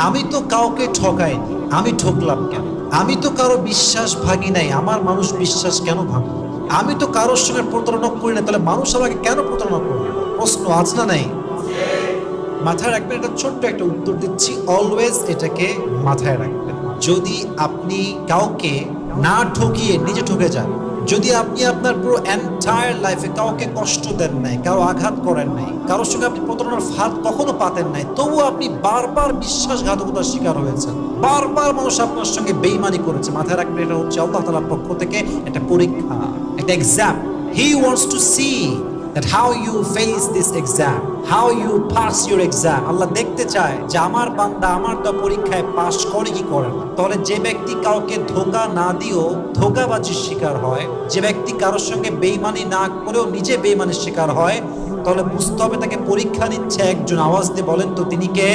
আমি তো কাউকে ঠকাইনি, আমি ঠকলাম কেন? আমি তো কারো বিশ্বাস ভাঙি নাই, আমার মানুষ বিশ্বাস কেন ভাঙবে? আমি তো কারোর সঙ্গে প্রতারণা করি না, তাহলে মানুষ আমাকে কেন প্রতারণা করবে? প্রশ্ন আছে না নাই? মাথায় রাখবেন, এটা ছোট্ট একটা উত্তর দিচ্ছি, অলওয়েজ এটাকে মাথায় রাখবেন। যদি আপনি কাউকে না ঠকিয়ে নিজে ঠকে যান, যদি আপনি আপনার পুরো এন্টায়ার লাইফে কাউকে কষ্ট দেন নাই, কারো আঘাত করেন নাই, কারোর সঙ্গে আপনি প্রতারণার ফাঁদ কখনো পাতেন নাই, তবুও আপনি বারবার বিশ্বাসঘাতকতার শিকার হয়েছেন, বারবার মানুষ আপনার সঙ্গে বেইমানি করেছে, মাথায় রাখবেন এটা হচ্ছে আল্লাহ তাআলার পক্ষ থেকে একটা পরীক্ষা, একটা exam. He wants to see that how you face this exam, how you pass your exam. আল্লাহ দেখতে চায় যে আমার বান্দা আমার তো পরীক্ষায় পাস করে কি করে না। তাহলে যে ব্যক্তি কাউকে ধোঁকা না দিয়েও ধোঁকাবাজির শিকার হয়, যে ব্যক্তি কারোর সঙ্গে বেইমানি না করেও নিজে বেইমানির শিকার হয়, তাহলে বুঝতে হবে তাকে পরীক্ষা নিচ্ছে একজন। আওয়াজ দিয়ে বলেন তো তিনি কে?